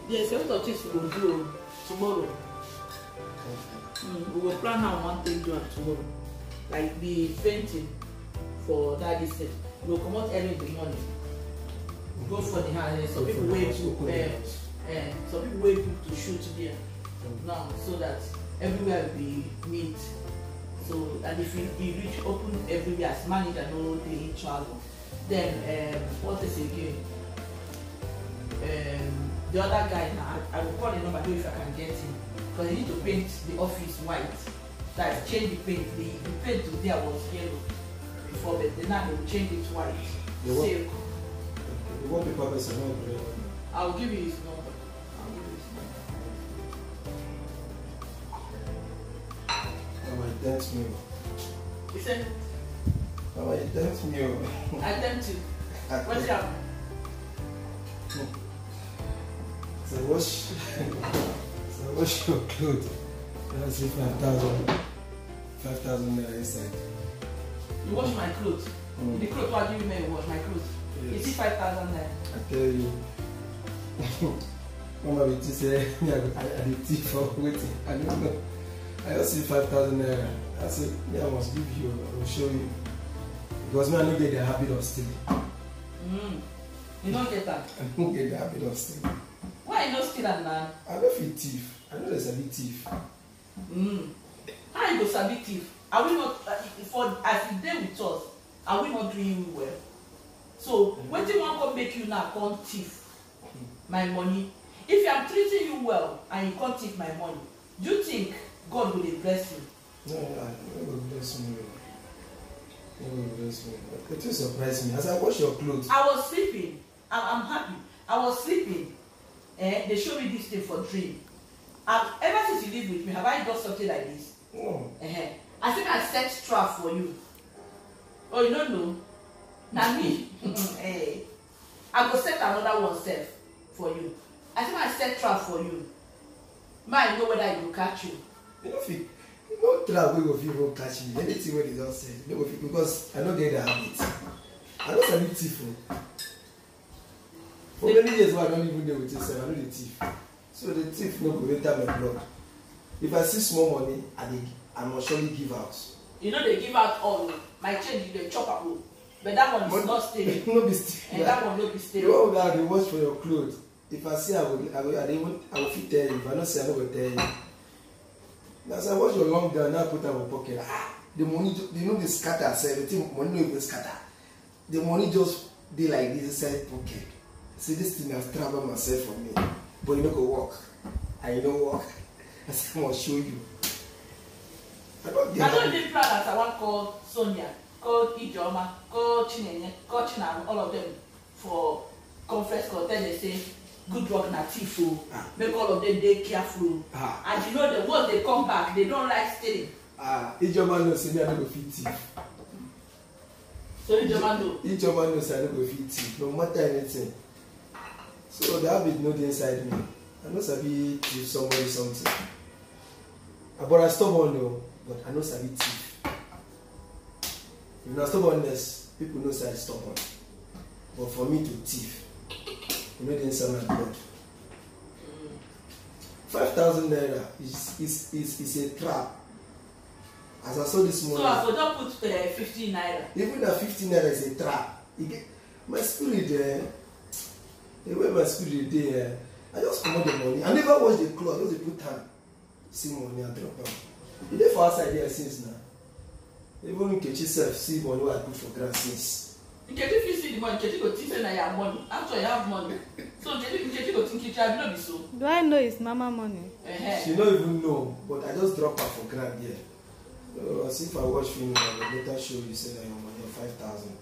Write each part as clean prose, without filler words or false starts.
Yes, a lot of things we will do tomorrow. We will plan how we want to do it tomorrow. Like the painting for that distance. We will come out early in the morning. Go for the house. Some people wait to shoot there now, so that everywhere will be neat. So and if you reach open everywhere as manager, no day travel. Then what is again? The other guy now, I will call the number if I can get him, because I need to paint the office white. That change the paint. The paint there was yellow before, but now they will change it white. The wallpaper is not green. I'll give you his number. My dance me. He said, My dance me. I tempt you. What's your So wash your clothes. That's 5,000 naira inside. You wash my clothes. The clothes what you may wash my clothes. Yes. Is it 5,000 naira? I tell you. Mama will say I did thief for waiting. I don't know. I just see 5,000 naira. I said, I must give you, I will show you. Because me, I don't get the habit of stealing. You don't get that? I don't get the habit of stealing. Why you don't steal that now? I don't feel thief. I know there's a bit thief. How you go sabi thief? Are we not, for as you dey with us, are we not doing you well? So, when do you want to make you now come thief my money? If I am treating you well and you can't thief my money, do you think God will bless you? No, God will bless me. God will bless me. It will surprise me. As I wash your clothes. I was sleeping. I'm happy. I was sleeping. They showed me this thing for dream. Ever since you live with me, have I done something like this? No. I think I set trap for you. Oh, you don't know? Now me. I go set another one self for you. I think I set trap for you. Might know whether it will catch you. You know, no trap wey go fit even catch me. Anything wey they just say, no go fit, because I don't get the habit. I don't sabi thief. For many years I don't even know with yourself. I know the thief. So the thief no go enter my blood. If I see small money, I must surely give out. You know they give out all. My change they chop up. But that one is not stealing. No be stealing. And that one no be stealing. The one that they wash for your clothes. If I see I will fit tell you. If I don't say I will tell you. As I wash your long gown, now put am for pocket. The money, you know, the scatter. Say everything money no even scatter. The money just be like this inside pocket. See, this thing has traveled myself for me, but you know go work. And you don't work. I said, I must show you. I don't even plan as I want call Sonia, call Ijoma, call Chinenye, call Chinam, all of them for conference call. Then they say, good work na thief. Make all of them they careful. And you know the once they come back, they don't like stealing. Ijoma knows say I don't go fit thief. So Ijoma know. Ijoma knows I don't go fit thief, no matter anything. So the habit no dey inside me. I know sabi give somebody something. But I stubborn though. But I know sabi thief. If na stubbornness, people know say I stubborn. But for me to thief, you know the inside my blood. 5,000 naira is a trap. As I saw this morning. So I for don't put 15 naira. Even that 15 naira is a trap. My spirit there. The way my spirit there, I just come out the money. I never wash the clothes. I just put time. See money and drop them. You dey for outside there since now. Even Nkechi self see money wey I put for ground since. Nkechi if you see the money, Nkechi go think say na your money. After you have money, so Nkechi go think you no be so. Do I know it's mama money? She don't even know, but I just drop her for ground there. So as if I watch film, I will later show you say that your money 5,000.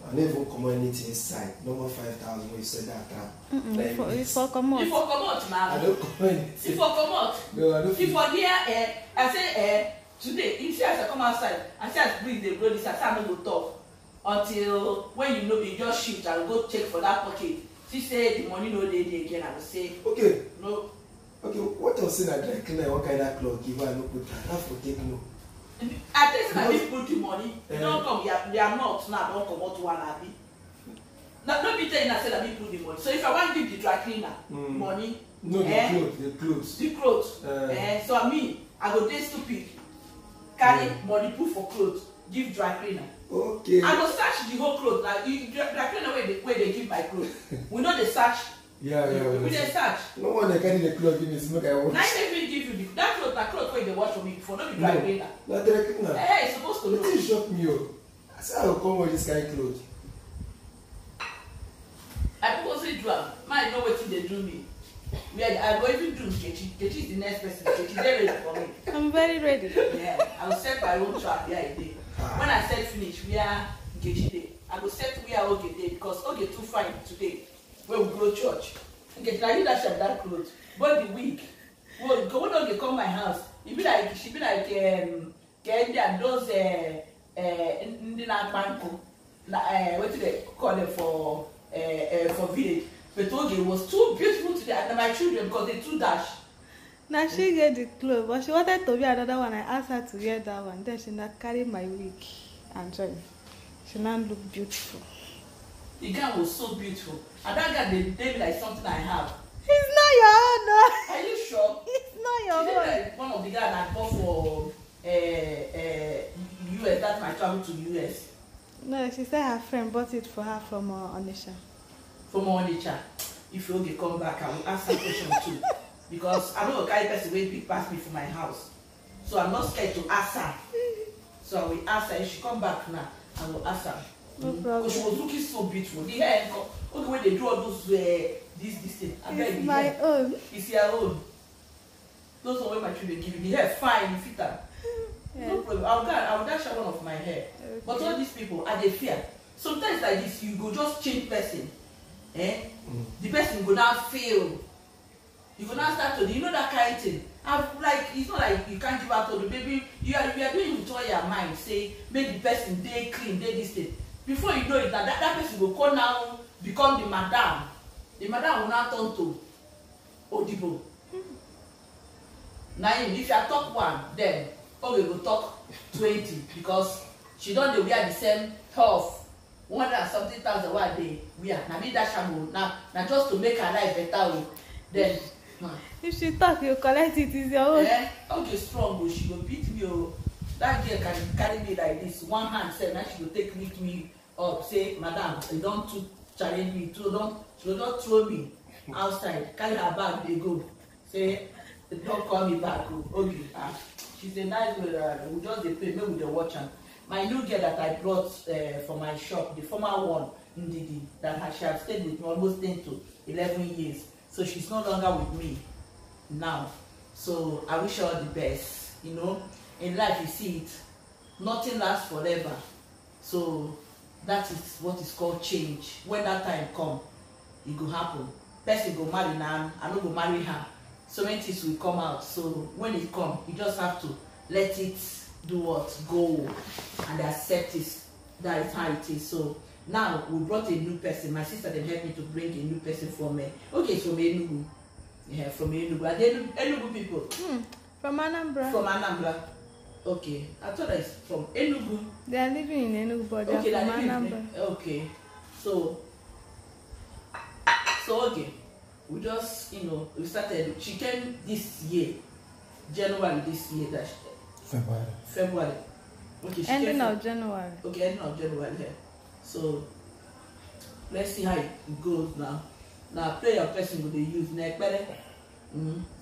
I never even come anything inside. Normal 5,000 when you said that trap. If for come out. If for come out, man. I don't come anything. If for come out. No, I don't. If for here, I say today. You see as I come outside, I say as breeze dey blow this, I say I no go talk until when you know me just shift. I go check for that pocket. She say the money no dey there again. I will say okay. No. Okay, what I'm saying, I dry clean what kind of cloth give her no put her. Have to take no. I think I need put the money. You don't come, they are not now. Don't come out one happy. Now, don't be telling I said that me put the money. So if I want to give the dry cleaner money, no, the clothes. So I mean, I go dey stupid. Carry money put for clothes, give dry cleaner. Okay. I go search the whole clothes. Like dry cleaner where they give my clothes. We know they search. Yeah. We dey search. No one they carry the clothes give me smoke I want. Now they even give you that clothes, na clothes where they wash for me before, not be dry cleaner. Not dry cleaner. Hey, it's supposed to know. It shock me. I said I will come with this kind of clothes. I purposely do am. Man, know wetin dey do me. I go even do Nkechi. Nkechi is the next person. Nkechi dey ready for me. I'm very ready. Yeah, I will set my own trap where I dey. When I set finish, where Nkechi dey, I go set where Oge dey because Oge too fine today. When we go church, Nkechi na you that shop that cloth. But the week, well, when Oge come my house, she be like Kendi and those ndị na-akpanku, what do they call them for village. But Oge was too beautiful today, and my children because they too dash. Now she get the clothes, but she wanted to wear another one. I asked her to wear that one. Then she not carry my wig and join. She now look beautiful. The guy was so beautiful, and that guy they be like something I have. It's not your own, no. Are you sure? It's not your She own. like one of the guys that bought for US. That's my travel to US. No, she said her friend bought it for her from Onisha. From Onitsha. If you come back, I will ask that question too. Because I know a guy person will big pass me for my house. So I'm not scared to ask her. So I will ask her. If she come back now, I will ask her. No problem. Because she was looking so beautiful. The hair, okay, when they do all those this thing. It's my own. It's your own. Those are what my children give you. The hair fine, you fit them. Yeah. No problem. I will dash her one of my hair. Okay. But all these people, are they fear? Sometimes like this, you go just change person. The person go now fail. You go now start to, you know that kind of thing. Like it's not like you can't give out to the baby. You are doing with all your mind. Say make the person they clean, they this thing. Before you know it, that person will come now become the madam. The madam will now turn to Odibo. Now if you talk one, then Oge will talk 20 because she don't dey wear the same health. 100,000 one day wear. Now me that shampoo now just to make her life better. Then If she talk, you collect it. It's your own. Okay, strong, but she will beat me. That girl can carry me like this. One hand said, now she will lift me up. Say, madam, you don't challenge me. She will not throw me outside. Carry her bag, they go. Say, don't call me back. Okay. She's a nice girl. We just pay me with the watch. My new girl that I brought from my shop, the former one, Ndidi, that she has stayed with me almost 10 to 11 years. So she's no longer with me now. So I wish her all the best. You know, in life you see it, nothing lasts forever. So that is what is called change. When that time come, it will happen. Person go marry now, I no go marry her. So many things will come out. So when it come, you just have to let it do what? Go and accept it. That is how it is. So now we brought a new person. My sister then helped me to bring a new person from okay, it's from Enugu. Yeah, from Enugu. Are they Enugu people? From Anambra. From Anambra. Okay. I thought it's from Enugu. They are living in Enugu, but they are from Anambra. Okay. So okay. We just, we started. She came this year, January this year. That February. Okay. Ending of January. Okay, ending of January. Yeah. So let's see how it goes now. Now prayer person will be used next better.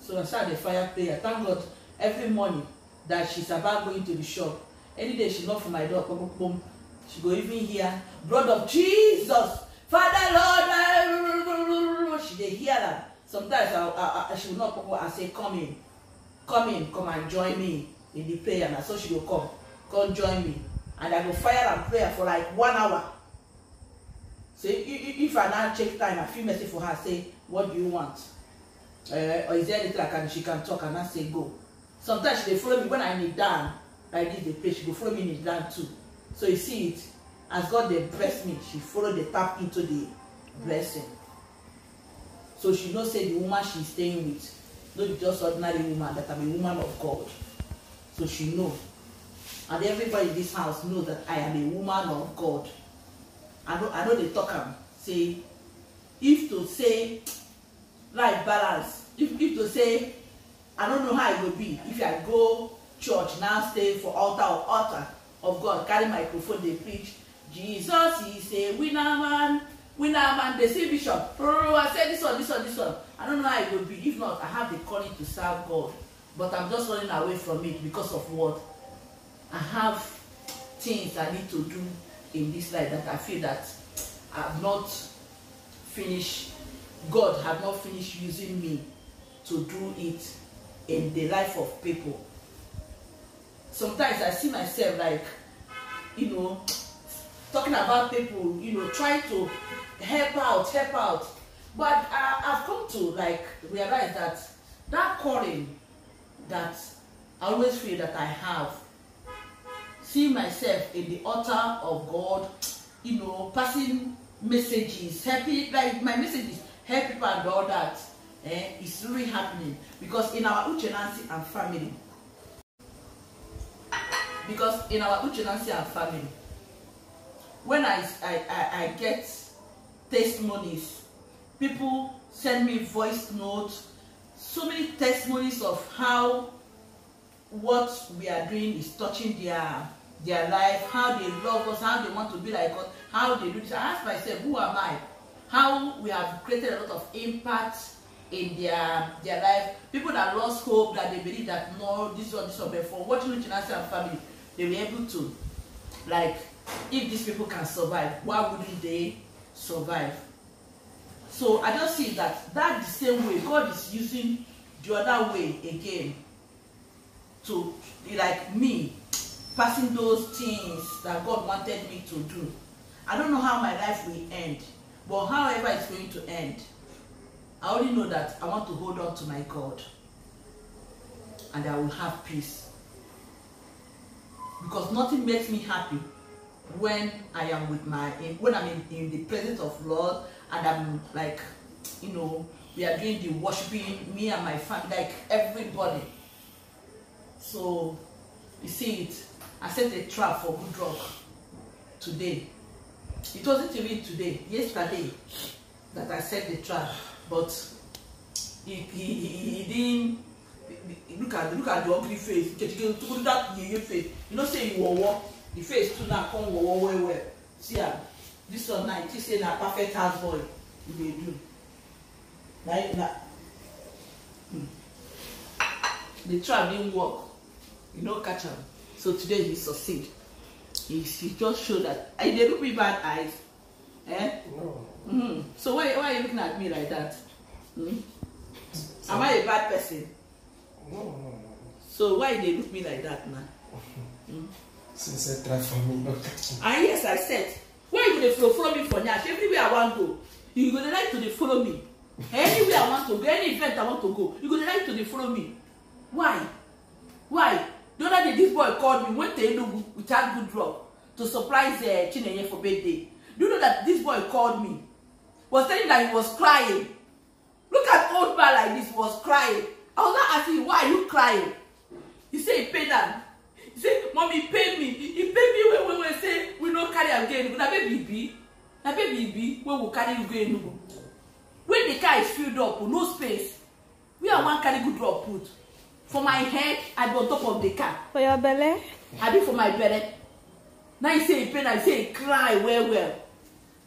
So I started the fire prayer. Thank God every morning that she's about going to the shop. Any day she knock for my door, boom, boom, she go even hear, blood of Jesus, Father Lord. She dey hear that. Sometimes she will not and say, come and join me in the prayer. And so she will come join me. And I go fire and prayer for like 1 hour. So if I now check time, I feel message for her, say, what do you want? Or is there anything she can talk and I say go. Sometimes she dey follow me when I kneel down, like this, they pray, she go follow me kneel down too. So you see it, as God they bless me, she follow the tap into the blessing. So she knows say the woman she's staying with, not just ordinary woman, that I'm a woman of God. So she know. And everybody in this house knows that I am a woman of God. I know they talk say if to say life balance, if to say I don't know how it will be if I go church now, stay for altar of God, carry microphone, they preach Jesus is a winner man, they say bishop, oh, I said this one. I don't know how it will be. If not, I have the calling to serve God, but I'm just running away from it because of what? I have things I need to do in this life that I feel that I have not finished. God have not finished using me to do it in the life of people. Sometimes I see myself like, you know, talking about people, you know, trying to help out. But I've come to like realize that calling that I always feel that I have, see myself in the altar of God, you know, passing messages, helping, like my messages help people and all that. It's really happening because in our Uche Nancy and family, when I get testimonies, people send me voice notes, so many testimonies of how what we are doing is touching their life, how they love us, how they want to be like us, how they do this. I ask myself, who am I? How we have created a lot of impact in their life. People that lost hope, that they believe that no, this one, but for watching Uche Nancy and family, they were able to, like, if these people can survive, why wouldn't they survive? So I just see that the same way God is using the other way again to, like me, passing those things that God wanted me to do. I don't know how my life will end, but however it's going to end, I only know that I want to hold on to my God and I will have peace. Because nothing makes me happy when I am with when I'm in the presence of Lord and I'm like, you know, we are doing the worshiping, me and my family, like everybody. So you see it, I set a trap for good luck today. It wasn't even today, yesterday that I set the trap, but he didn't look at the ugly face. To that face, you know, say you walk the face to now come well. See this one now, he say na perfect house boy you dey do. The trap didn't work, you know, catch him. So today he succeed. He just showed that I did look with bad eyes. No. So why are you looking at me like that? Am I a bad person? No. So why they look me like that now? Since I try for me, not and yes, I said, why you go follow me for Nyash? Everywhere I want to go, you go like to follow me. Anywhere I want to go, any event I want to go, you go like to follow me. Why? The other day this boy called me, went to Enugu without good luck to surprise Chinenye for birthday. Do you know that this boy called me? Was telling that he was crying. Look at old man like this, was crying. I was not asking, why are you crying? He said he paid them. He said, Mommy, he paid me. He paid me when we say we don't carry again. Na baby be when we carry again. When the car is filled up, no space, we are one carry good drop put. For my head, I be on top of the car. For your belly? I be for my belly. Now he say he pain, I say he cry well.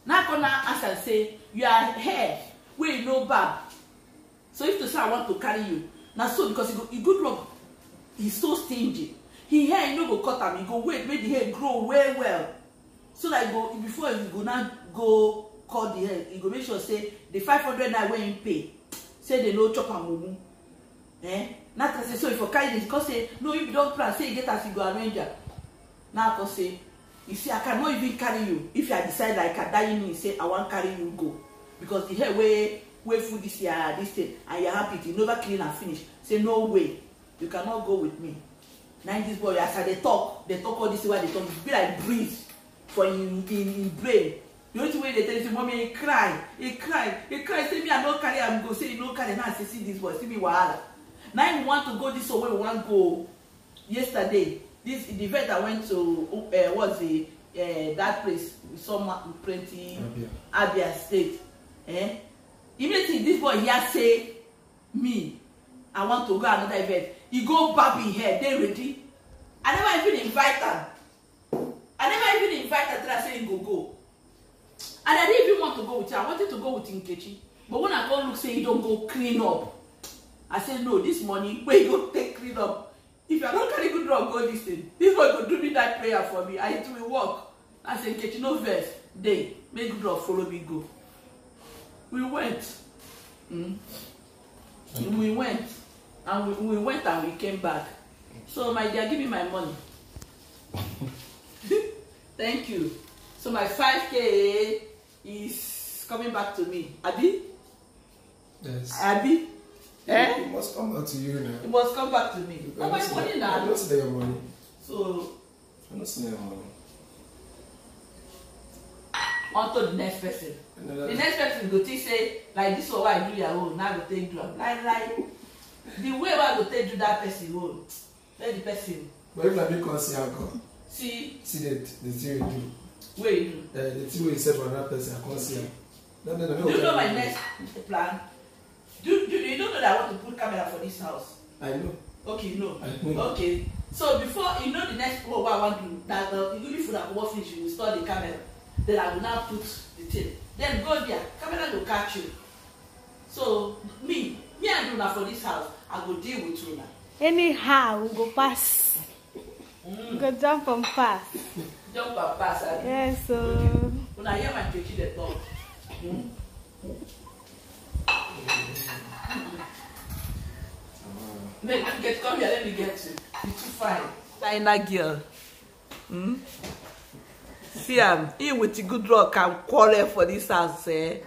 Now I gonna ask and say, you are here, where you know bad. So if to say I want to carry you, now so because he good luck, he's so stingy. He hair he no go cut him, he go wait, make the hair grow well. So that go before he go now go cut the hair, he go make sure say the 500 naira when he pay, say they no chop and mumu. Not to say so if you carry this, because say no, if you don't plan, say you get as you go arrange. Now I say, you see, I cannot even carry you. If I decide like I die me, say I want carry you go. Because the hair way food this year, this thing, and you're happy to never clean and finish. Say no way, you cannot go with me. Now this boy, as they talk all this way they talk, it be like breeze for in brain. The only way they tell you, Mommy, he cry, say me I don't carry, I'm go say you don't carry. Now I say see this boy, see me wahala. Now we want to go this way, we want to go yesterday. The event I went to was the that place with some plenty Abia State. Immediately this boy here say me, I want to go another event. He go bab in here, they ready. I never even invite her. Till I say he go. And I didn't even want to go with her. I wanted to go with Nkechi. But when I go look, say he don't go clean up. I said, no, this money, where you go take clean up. If you are not carrying good drug, go this thing. This boy go do me that prayer for me. It will work. I said, Nkechi, no verse. They make good drug, follow me, go. We went. We went. And we went and we came back. So, my dear, give me my money. Thank you. So, my 5K is coming back to me. Abi? Yes. Abi? It must come back to you now. It must come back to me. Oh, my money now. I'm not seeing your money. So, I'm not seeing your money. On to the next person. The next person go to say, like this is what I do your own, now go take do. Like the way I go take do that person own. Let the person. But if I make us see uncle. See the thing you do. Where you do? The thing you said for another person, I can't see him. No. Do you know my next plan? You don't know that I want to put camera for this house? I know. Okay, no. I know. Okay. So before you know the next what I want to do, that even if you have work finish, you install the camera. Then I will now put the thing. Then go there, camera will catch you. So me and Luna for this house, I go deal with Luna. Anyhow, we go pass. We go jump and pass. Jump and pass. Yes, so. When I hear my Nkechi the talk. Come here, let me get you. You're too fine. China girl. See, he with the good luck can quarrel for this house, eh?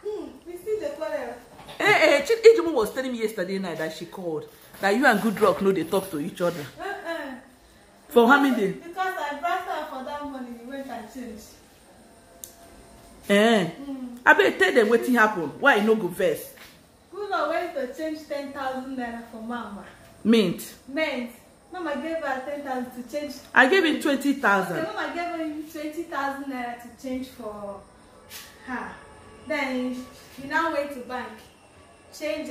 We still the quarrel. Ijumu was telling me yesterday night that she called. That you and good luck know they talk to each other. For how many days? Because I brought her for that money, we went and changed. I better tell them what happened. Why no go first? Good luck went to change 10,000 naira for Mama. Mint. Mama gave her 10,000 to change. I gave him 20,000. Okay, Mama gave her 20,000 naira to change for her. Then he now went to bank, change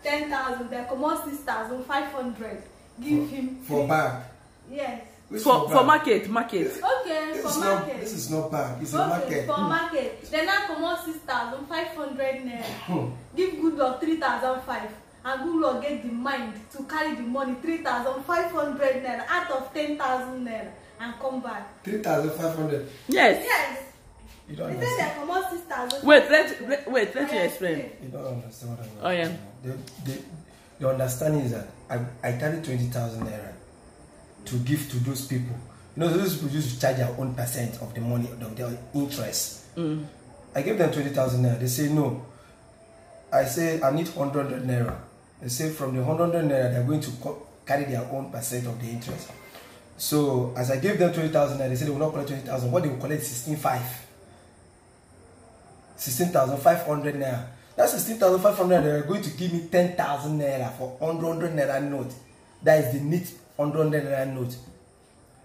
10,000. Then come on 6,500. Give him for bank. Yes. For market. Okay, for market. This is not bank. It's a market. For market. Then now come on 6,500 naira. Give good luck 3,500. And good luck get the mind to carry the money 3,500 naira out of 10,000 naira and come back. 3,500. Yes. You don't they understand. said they come out 6,000. Wait, let you explain. You don't understand what Oh yeah. The understanding is that I carry 20,000 naira to give to those people. You know, those people used to charge their own percent of the money, of their interest. I gave them 20,000 naira. They say no. I say I need 100 naira. They say from the 100 naira they're going to carry their own percent of the interest. So as I gave them 20,000 naira, they said they will not collect 20,000. What they will collect is 16,500 naira. That 16,500 they are going to give me 10,000 naira for 100 naira note. That is the neat 100 naira note.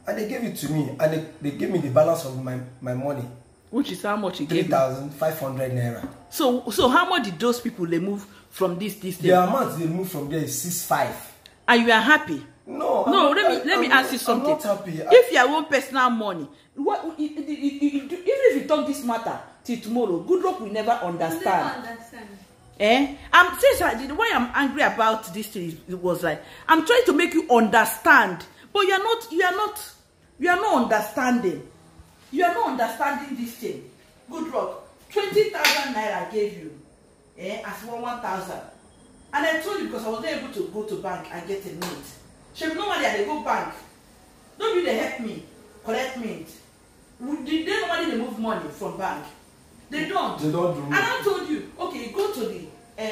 And they gave it to me, and they gave me the balance of my money. Which is how much you gave? 3,500 naira. So how much did those people they move from this thing? The amount they moved from there is 6,500. And you are happy? No. Let me ask you something. I'm not happy. If you have own personal money, even if you talk this matter till tomorrow, good luck will never understand. Why I'm angry about this thing was like I'm trying to make you understand, but you are not understanding. You are not understanding this thing. Good luck. 20,000 naira I gave you, as 1,000, and I told you because I was not able to go to bank and get a mint. She normally they go bank. Don't be they help me collect mint. They normally they move money from bank. They don't. They don't do. And I told you, okay, go to the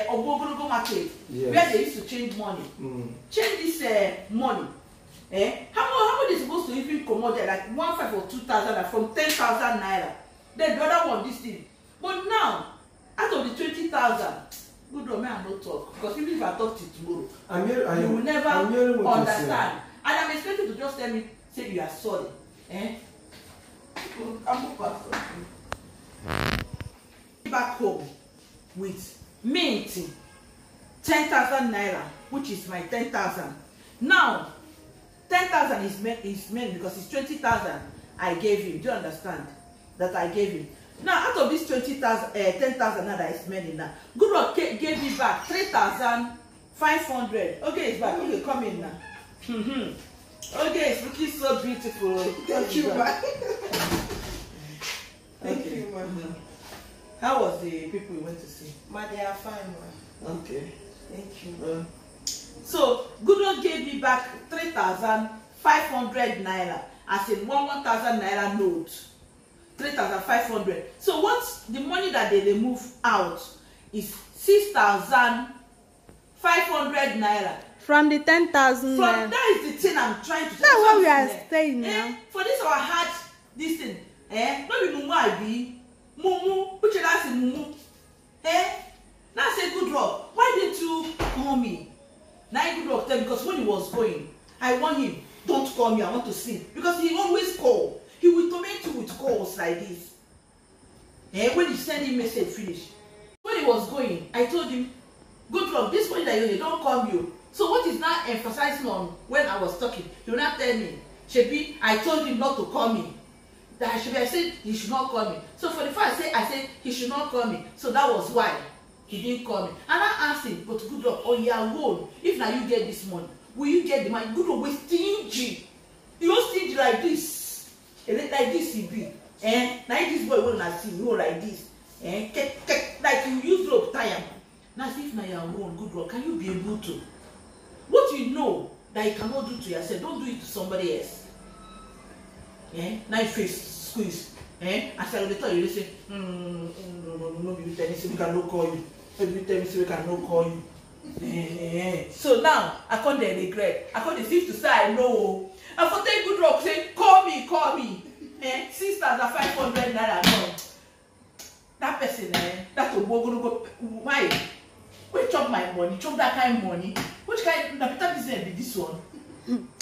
Ogogorogo market, yes, where they used to change money. Change this money. How much is supposed to even come out there? Like 1,500 or 2,000 from 10,000 naira. Then the other one, this thing. But now, out of the 20,000, good Lord, man, I don't talk. Because even if I talk to you tomorrow, you will never understand. And I'm expecting to just tell me, say you are sorry. Back home with mint 10,000 naira, which is my 10,000. Now 10,000 is meant because it's 20,000 I gave him. Do you understand that I gave him? Now out of this 20,000, 10,000 that I spending now, Goodluck gave me back 3,500. Okay, it's back. Okay, come in now. Okay, it's looking so beautiful. Thank you, ma. Thank Okay. you, ma. How was the people you went to see? Ma, they are fine, ma. Okay. Thank you. So Goodluck gave me back 3,500 naira as in 1,000 naira note. 3,500. So what's the money that they remove out is 6,500 naira. From the 10,000 From naira. that is the thing I'm trying to. That's what we are saying now. For this our heart, this thing. No be mumu I be. Mumu, which is that's mumu. Now say Goodluck, why didn't you call me? Now Goodluck tell me because when he was going, I warned him, don't call me, I want to sleep. Because he always call. He will torment you with calls like this. When you send him message finish. When he was going, I told him, Goodluck, this money that you don't call you. So what is now emphasizing on when I was talking? He will not tell me, Shebi, I told him not to call me. That I said he should not call me. So for the first I said he should not call me. So that was why he didn't call me. And I asked him, but Goodluck, on your own, if now you get this money, will you get the money? Goodluck was stingy. He was stingy like this. Like this he be. Now this boy will not see you like this. Like you use rope tie him. Now if now your own, Goodluck, can you be able to? What you know that you cannot do to yourself, don't do it to somebody else. Now you face squeeze. As I will tell you, they say, no, you tell me so we cannot call you. You tell me so we cannot call you. So now I can't regret. I can't deceive to say I know. I for take Goodluck say, call me. 6,500 naira no. That person, that will go. Why? We chop my money, chop that kind of money. Which kind of better business be this one?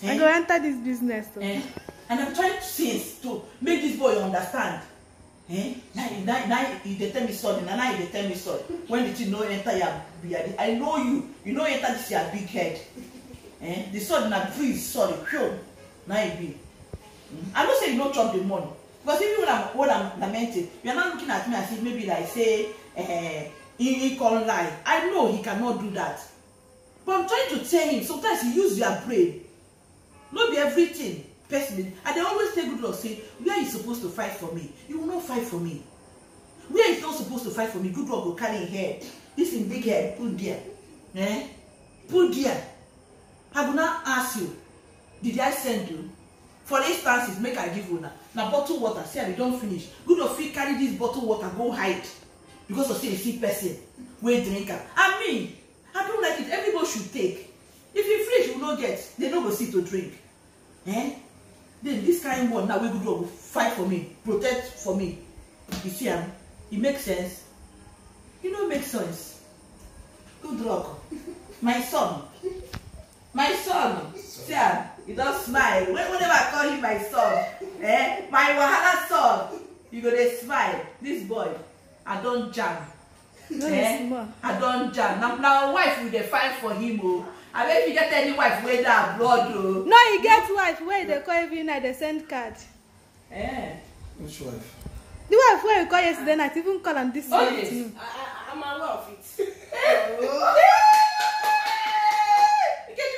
I go enter this business. And I'm trying to say to make this boy understand. Now they tell me sorry, now they tell me sorry. When did you know enter your beard? I know you know enter this your big head. The sword na freeze, sorry, pure. Now you be. I don't say you don't chop the money. Because even when I'm lamenting, you're not looking at me as if maybe like say he can't lie. I know he cannot do that. But I'm trying to tell him, sometimes you use your brain. Not be everything. Personally, and they always say Goodluck say, where you supposed to fight for me? You will not fight for me. Where is not supposed to fight for me? Goodluck will carry his head. This in big head, put there. Put there. I will not ask you, did I send you? For instance, make I give you now bottle water, see I don't finish. Goodluck fit carry this bottle water, go hide. Because of say a sick person, we drink am. I mean, I don't like it. Everybody should take. If you finish, you will not get. They don't go sit to drink. Then this kind of one now we Goodluck will fight for me, protect for me. You see, it makes sense. You know, it makes sense. Goodluck, my son, see, he don't smile. Whenever I call him my son, my wahala son, you go to smile. This boy, I don't jam. I don't jam. Now wife will they fight for him. I bet you get any wife where that abroad. No, you get wife where they call every night, they send card. Which wife? The wife where you call yesterday night, even call on this yes. I'm aware of it. You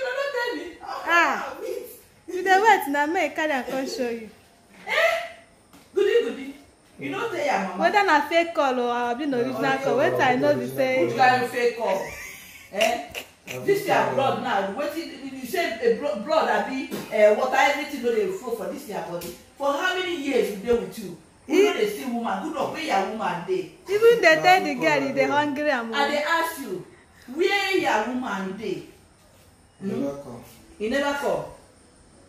don't tell me. You the wait now, make carry and come show you. Goody. You don't tell your mama. Whether na fake call or I been original call, wait I know the Which say. kind of fake call? This your blood now. You say blood that be water, everything no dey flow for this your body. For how many years we dey with you? You know they see woman. Goodluck, where your woman dey? Even they tell the girl they hungry and And they ask you, where your woman dey? Never come. He never come.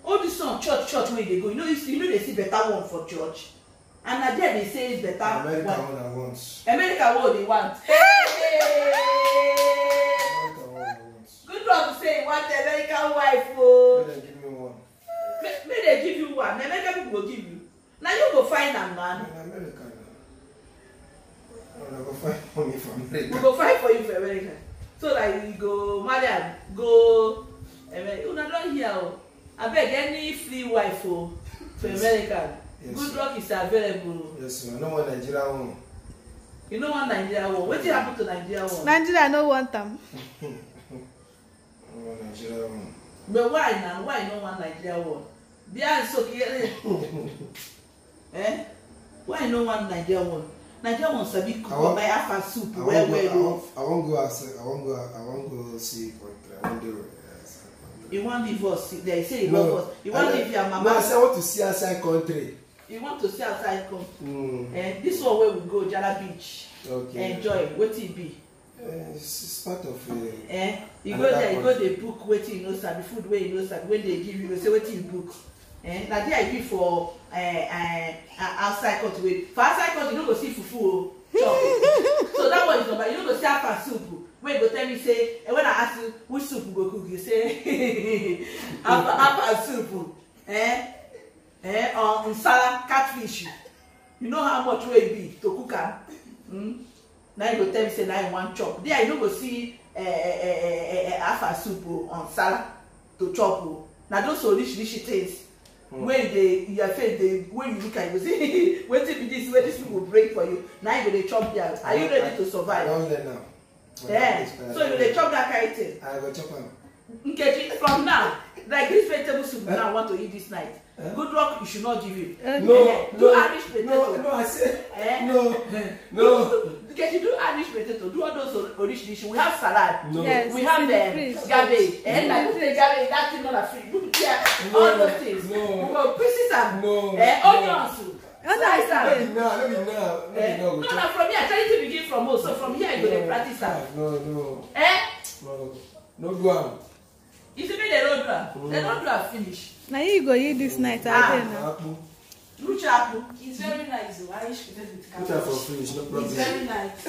All this one church where they go. You know they see better one for church. And na there they say it's better America one. one I want. America what they want. America one I want. Goodluck say he want American wife. Oh. May they give me one. May they give you one. American people will give you. Now you go find them, man. In America now. I go find for me for America. We go fight for you for America. So like you go marry and go America. You don't hear. I beg any free wife for America. Yes, Good luck is available. Yes, sir. No one Nigeria one. You know one Nigeria one. What did happen to Nigeria one? Nigeria no want them. No one Nigeria one. But why now? Why no one Nigeria one? There is so clear. Eh? Why no one Nigeria one? Nigeria one sabi cook by Afan soup. I won't go outside. I won't go see country. I won't do it. You want divorce? They say you no, want divorce. You want to leave your mama. No, I say I want to see outside country. You want to see outside country. This one where we go, Jala Beach. Okay. Enjoy. What it be? It's part of. You go there. You go the book. Waiting, you know, the food where you know, when they give you, say what you book. Now there I be for outside country. For outside country, you don't go see fufu chop. So that one is number. You don't go see after soup. When you go tell me say, when I ask you which soup you go cook, you say after soup. On salad, catfish. You know how much will it be to cook am? Now you go tell me say now you want chop. There you don't go see after soup on salad to chop. Now those so rich things. When your face when you look at it, you see wetin be this wey these people break for you. Now you go dey chop there. Are you ready to survive? I don't now. So you dey chop that kind of thing. I go chop am. Nkechi, from now, like this vegetable soup now I want to eat this night. Good luck, you should not give it. Do Irish potato. No, I said no. Nkechi, do Irish potato. Do all those rich dishes. We have salad. No. Yes, We have cabbage. Like put the cabbage, that thing on the fridge. Yeah, all those things. We go pieces and onions. Slice am. No, from here, I tell you to begin from home. So from here, you go to practice that. No. No do am. You see me, they don't do am. They don't do am finish. Now you go eat this night again. Which apple? It's very nice. Irish potato with cabbage. Put that for fridge, no problem. It's very nice.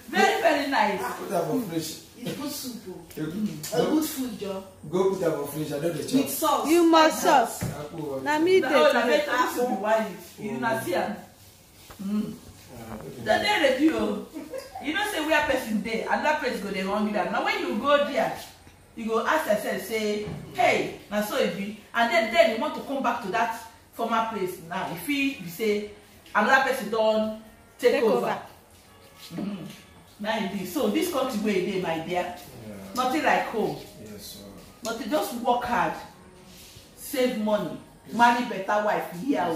Very, very nice. Put that for fridge. It's good soup. A good food, Joe. Go put that for fridge. I know the chop. With sauce. You must sauce. Now me take it. You not see am. The day they do, you know say where person there, another place go dey hungry. Now when you go there, you go ask yourself, say, hey, now so it be, and then you want to come back to that former place. Now if you say another person don't take over. Now it be so. This country where it is, my dear, nothing like home. Yes, sir. But you just work hard, save money, marry better wife here.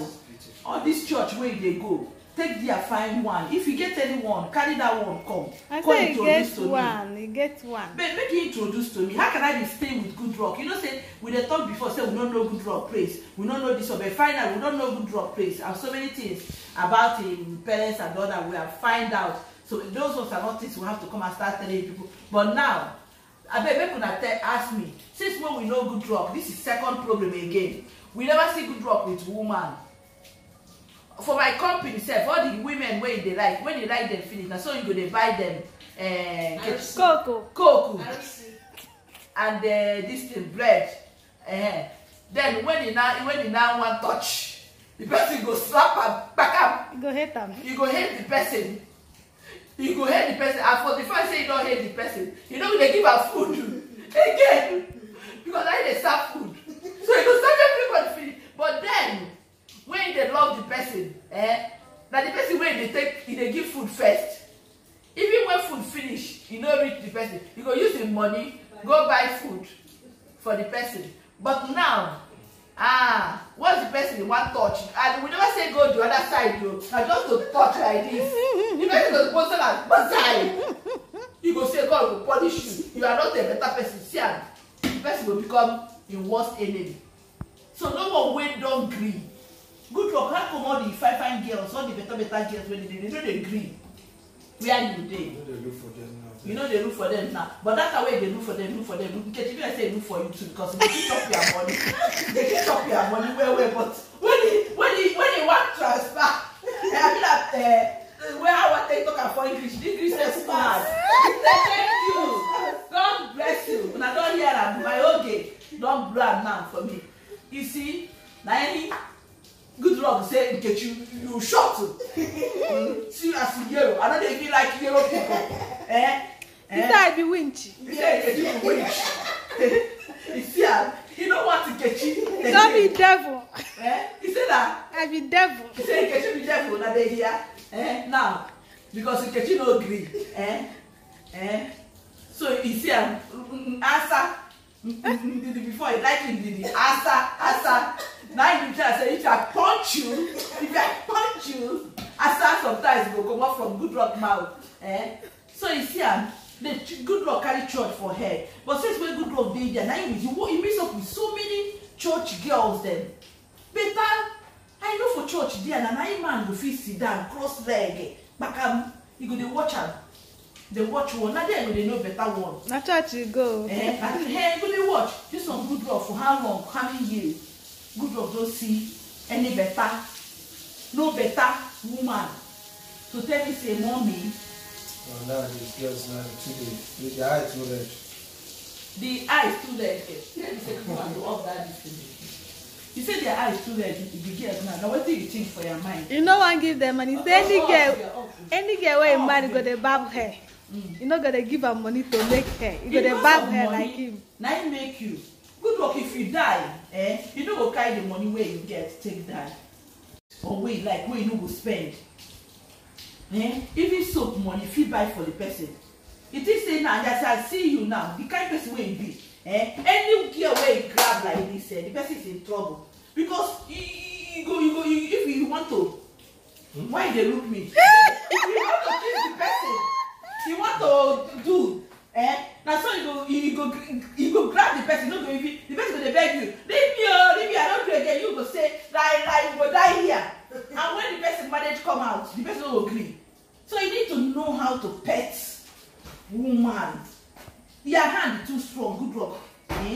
All this church where they go. Take their fine one. If you get anyone, carry that one, come. I come say introduce to me. You get one. But make you introduce to me. How can I be staying with good rock? You know, say we dey talk before, say we don't know good rock place. We don't know this one, but finally we don't know good rock place. And so many things about him, parents and all that we have find out. So those ones are not things we have to come and start telling people. But now, I bet make una ask me, since when we know good rock, this is second problem again. We never see good rock with woman. For my company self, all the women wey they like, when they like them finish, na so you go dey buy them cocoa and this thing bread. Then when you now want touch, the person go slap am, back am. You go hate them. You go hate the person. You go hate the person. And for the first say you don't hate the person, you know they give her food again because now they serve food. So you go serve everybody finish. But then when they love the person, now the person when they give food first. Even when food finish, you know reach the person, you go use the money, go buy food for the person. But now, once the person you want touch, and we never say go the other side, though, and just to touch like this. The person goes post like bazai. You go say God will punish you. You are not a better person. See, the person will become your worst enemy. So no one wey don gree. Good luck. How come all the fine girls, all the better girls when they know they gree? Where you dey? You know they look for them now. But that's way they look for them. Because if I say look for you too, because they keep up your money. They keep up your money well. But when you want transfer, I mean that where I want to talk for English, the English is smart. Thank you. God bless you. When I don't hear that, my okay, don't blow now for me. You see, now good luck say Nkechi you short. See as you yellow. I don't even like yellow people. You say I be winch. You say Nkechi be winch. You see you don't want Nkechi. Don't be devil. You say that? I be devil. You say Nkechi be devil na dey here. Now because Nkechi no agree. So you see answer before you like him the answer. Now you try say if I punch you, answer sometimes go come up from good luck mouth. So you see the good luck carry church for head. But since when good luck dey there, now you mix up with so many church girls then. Better I know for church there, and na man go fit sit down, cross leg, back you go dey watch am. They watch one, now they know better one. Na church you go. Go dey watch. This one good luck for how long, how many years? Good luck don't see any better, no better woman. So tell me say mommy. Oh, now these girls now the eye too red. The eye too red. Let me say come on to off that this thing. You say their eyes too red, the girls now. Now what do you think for your mind? You no one give them money. Say any girl where you marry go dey barb hair. You no gonna give her money to make hair. You go dey barb hair like him. Now he make you. Good luck if you die, you no go carry the money where you get take die. Or wait, like where you no go spend. Even soap money if you buy for the person. It is say now that I see you now, the kind of person where you be. Any girl where you grab like this, the person is in trouble. Because you go if you want to. Why they look me? If you want to kiss the person, you want to do. Now so you go grab the person, no go even the person go dey beg you, leave me, I don't do again. You go say, like you go die here. And when the person manage come out, the person will agree. So you need to know how to pet woman. Your hand too strong, good luck.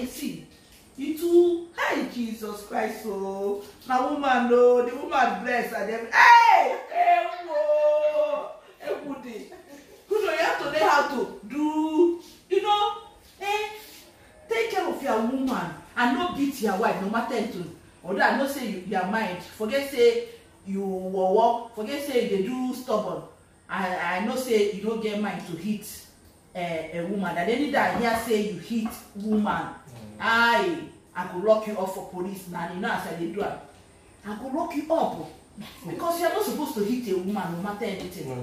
See, you too. Hey Jesus Christ, so now woman, no, the woman bless and them. Whoa, good day. Good, you have to learn how to do. Take care of your woman and not beat your wife no matter what. Although I know say your mind, forget say you walk, forget say they do stubborn. I know say you don't get mind to hit a woman. At any time here say you hit woman, I could lock you up for police now. You know as I do it. I could lock you up because you are not supposed to hit a woman no matter anything. No.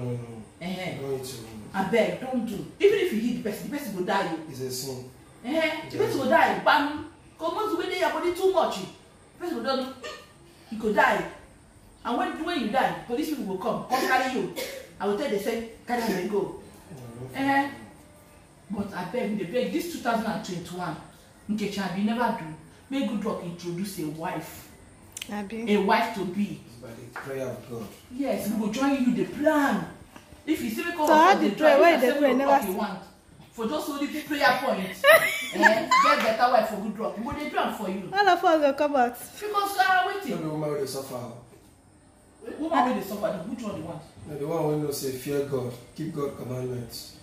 Don't hit a woman. I beg, don't do. Even if you hit the person will die. It's a sin. The person will die. Bam! Because when your body too much, the person will die. You could die. And when you die, police people will come carry you. I will tell they say, carry them and go. But I beg, this 2021, Nkechi, you never do. May good luck introduce a wife. A wife to be. It's by the prayer of God. Yes, we will join you the plan. If you see me come so the pray, where the pray never you want. For just only prayer points, get better wife for good luck. We will do for you. All of us will come out. Because waiting. No, the woman will suffer. Woman will suffer. Which one you want? No, the one will say fear God, keep God commandments.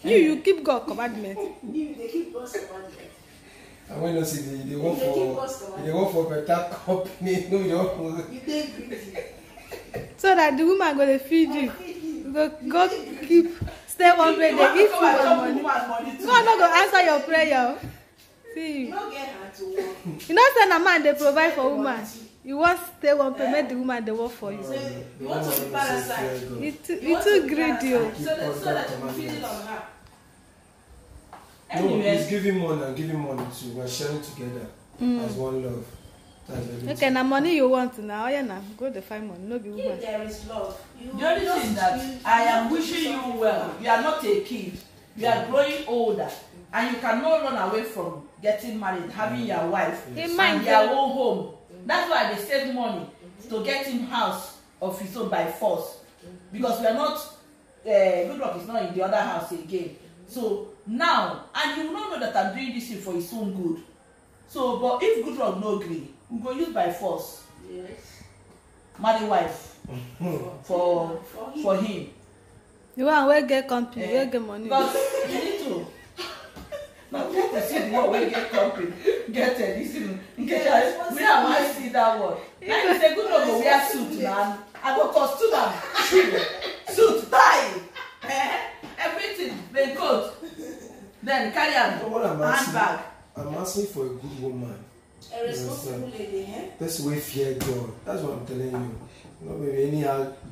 You keep God commandments. They keep God's commandments. And when you see they want for better company, no, you don't. You take greedy. So that the woman go to feed you. Go keep stay one place. They give you money. God no go answer your prayer. See You don't get her to work. you know say na man they provide for woman. You want stay one place, make the woman they work for you. You want to be parasite. You too greedy. So that you feed it on her. No, Anyway. he's giving money and giving money too. We're sharing together as one love. That's everything. Okay, now money you want now. Oh yeah, now go to find money. No be If woman. there is love, The only thing that I am wishing you well. You are not a kid. You are growing older. And you cannot run away from getting married, having your wife, and your own home. That's why they save money to get him house of his own by force. Because we are not, good luck is not in the other house again. So now, and you will not know that I'm doing this thing for his own good. So, but if good luck no agree, we go use by force. yes. Marry wife for him. The one where get company, where get money. Because you need to. Now get to see the one wey get company, get this thing. Get me and I see that one. Now you say good luck go wear suit now. I go costume am, suit, tie, everything, the coat. Then carry am handbag. I'm asking for a good woman. A responsible lady, eh? That's way fear God. That's what I'm telling you. Not maybe any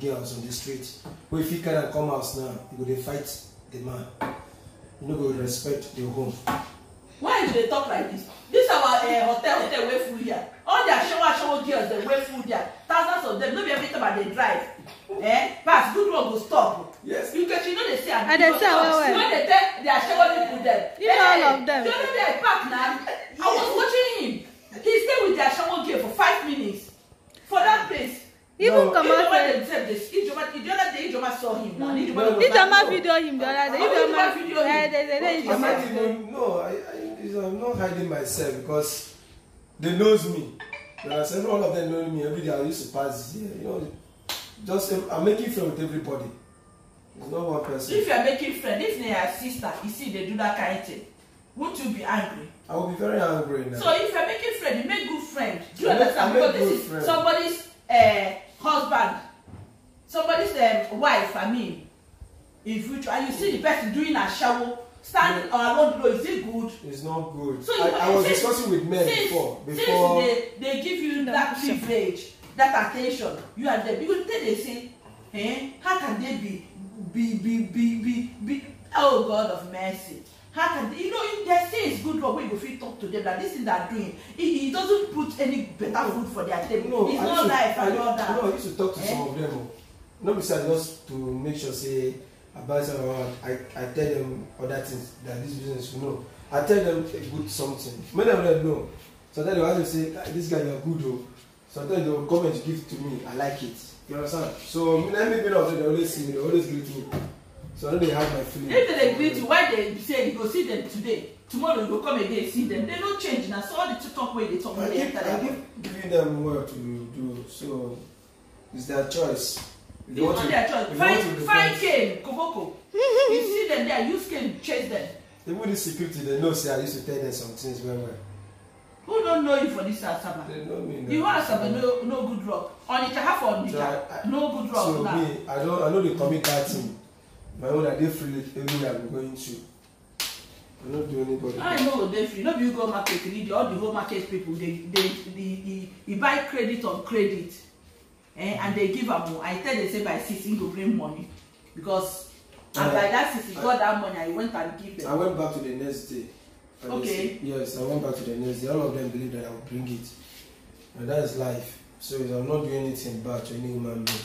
girls on the street. But if you can come out now, you go to fight the man. You know, go respect the home. Why do they talk like this? This our hotel way full here. All their shower girls they way full there. Thousands of them. Not be every time they drive. Pass good one go stop. Yes. You know they say And they say well. You know they tell their shower people them. Even all of them. You know they park now. I was watching him. He stayed with their shower girl for 5 minutes. For that place. Even come out say the other day Ijoma saw him now. Ijoma video him the other day. Ijoma video him. I'm not hiding myself because they knows me. I said all of them know me every day. I used to pass here. You know, just I'm making friends with everybody. It's not one person. If you are making friends, if they are sister, you see they do that kind of thing, won't you be angry? I will be very angry now. So if you are making friends, you make good friends. Do you understand? Because this is somebody's husband, somebody's wife. I mean, in future, and you see the person doing a shower, standing around below, is it good? It's not good. So I was discussing with men before. Since they give you that privilege, that attention, you are there. Because then they say, how can they be? Oh God of mercy. How can they, you know, if they say it's good work, when you feel talk to them that this thing they're doing, it doesn't put any better food for their table. No, it's not life and all that. No, I used to talk to some of them. Not besides just to make sure say about around. I tell them other things that this business you know. I tell them a good something. Many of them know. Sometimes they always say, this guy you're good though. Sometimes they will come and give it to me. I like it. You understand? So many people of them, they always see me, they always greet me. So I don't have my feelings. If they greet you, why they say you go see them today? Tomorrow you go come again see them. They don't change now. So all the talk way they talk. I keep giving them work to do. So it's their choice. It's not their choice. Find cane, Koboko. You see them there, use cane, chase them. Even the security, they know. Say I used to tell them some things very well. Who don't know you for this Asaba? They know me. You want Asaba no good rock. On it half on it. No good rock. So now. me, I know they commit that thing. My own that they freely everywhere I'm going to. I don't do anybody. I know they free. No, you go market. All the whole market people they buy credit on credit, and they give them more. I tell they say by 6 you go bring money because and by that 6 you got that money. I went and give them. I went back to the next day. Okay. Yes, I went back to the next day. All of them believe that I will bring it, and that is life. So I'm not doing anything bad to any human being.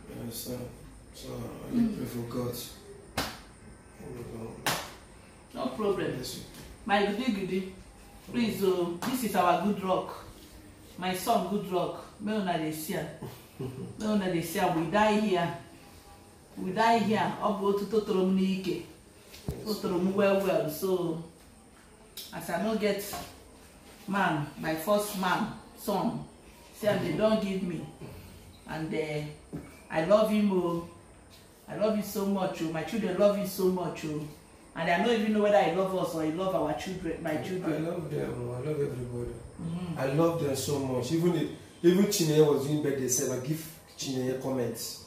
You understand? So I need to pray for God. No problem. Yes. My goody. Please, this is our good rock. My son, good rock. We die here. We die here. Well. So, as I don't get man, my first man, son, say they don't give me. And I love him. I love you so much. My children love you so much. And I don't even know whether I love us or I love our children, my children. I love them. I love everybody. I love them so much. Even Chineye was doing birthday, I give Chineye comments.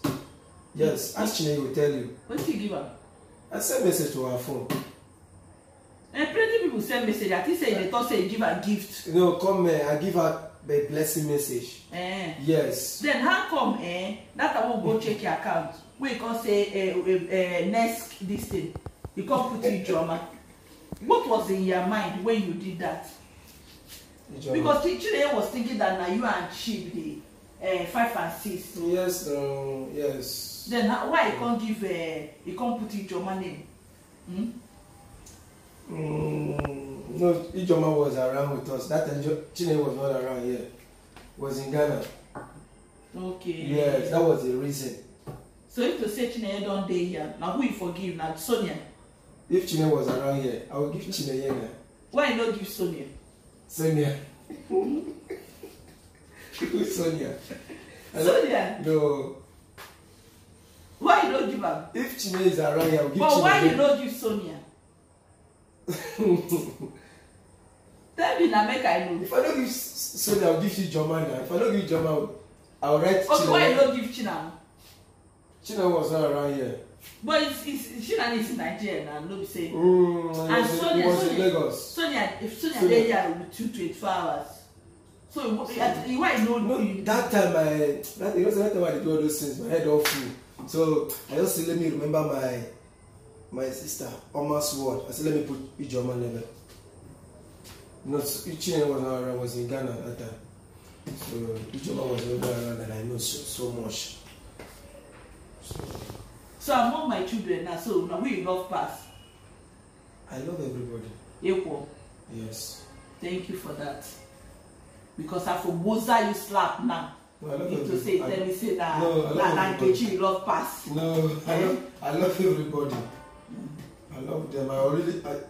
Yes, ask Chineye will tell you. What do you give her? I send message to her phone. And plenty people send message. I think say they thought say give her gift. No, come I give her a blessing message. Yes. Then how come that I won't go check your account? We can say next this thing. You can't put in drama. What was in your mind when you did that? Because Chineye was thinking that now you and she the 5 and 6. Yes, yes. Then why you can't give you can't put in drama name? No, Ijoma was around with us. That time Chineye was not around here. Was in Ghana. Okay. Yes, that was the reason. So if you say Chineye don't day here, now who you forgive? Now Sonia. If Chineye was around here, I would give Chineye now. Why not give Sonia? Sonia. Who's Sonia? Sonia? No. Why you don't give her? If Chineye is around here, I will give Chineye. But why you don't give Sonia? Tell me now, make I know. If I don't give Sonia, I'll give you Joma now. If I don't give Joma, I'll write Okay, China. why you don't give China? China was not around here. But it's China is in Nigeria now, no be say. And Sonia, it was in Lagos. Sonia, if Sonia dey here with 2 to 24 hours. So why you know? No, that time that time I did all those things, my head all full. So I just say, let me remember my sister, Oma's word. I said, let me put Ijoma level. No, Ichine was not around, was in Ghana at that time. So Ijoma was over around and I know so much. So among my children now, so now we love pass. I love everybody. Equal. Yes. Thank you for that. Because I for Boza you slap now. No, I love you to say, tell me say that. No, that Nkechi you love pass. No, I love everybody. I love them.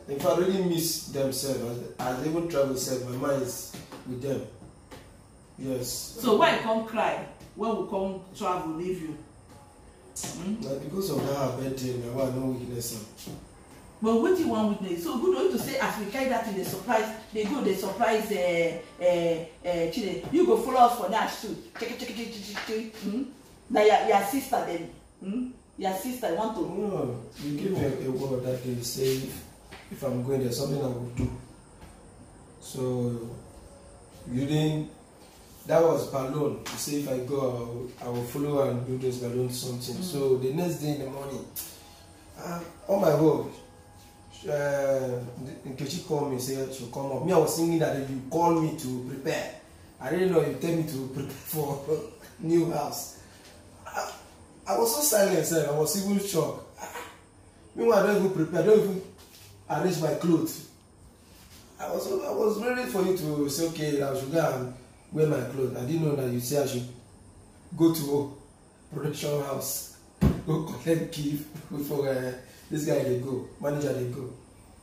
If I really miss themselves, I even travel self, my mind is with them. Yes. So why you come cry when we come travel leave you? Like because of that bad thing, I want no weakness. But what do you want witness? So good to say as we carry that in the surprise, they surprise Chile. You go follow us for that too. Check. Now your sister then. Your sister want to. No, you give me a word that they say if I'm going there, something I will do. So you didn't. That was balloon. You say if I go, I will follow and do this balloon something. So the next day in the morning, on my road, Nkechi called me and said she'll come up. Me, I was thinking that if you call me to prepare, I didn't know you tell me to prepare for new house. I was so silent, sir. I was even shocked. Meanwhile, I don't even prepare. I don't even arrange my clothes. I was ready for you to say, okay, I should go and wear my clothes. I didn't know that you say I should go to production house, go collect key for this guy. They go, manager. They go.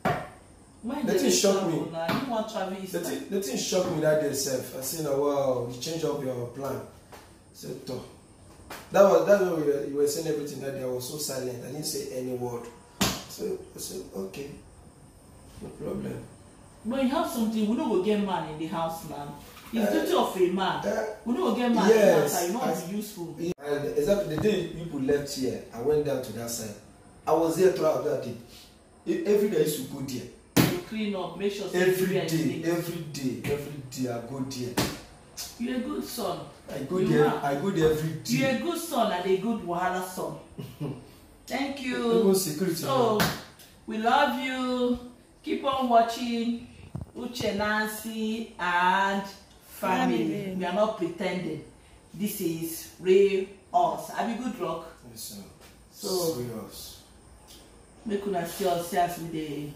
The thing shocked me. The thing shocked me that day itself. I said, oh, wow, you changed up your plan. I said, oh. That's why you were saying everything that day. I was so silent. I didn't say any word. So I said, okay, no problem. But you have something, we don't go get man in the house, man. It's duty of a man. We don't go get man in the house, you want to be useful. And exactly the day people left here, I went down to that side. I was there throughout that day. Every day I used to go there. You clean up, make sure every day I go there. You're a good son. I go there every day. You're a good son and a good Wahala son. Thank you. Even security. So, we love you. Keep on watching Uche Nancy and family. We are not pretending. This is real us. Have you good luck? Yes, sir. So, serious. make una see us as we dey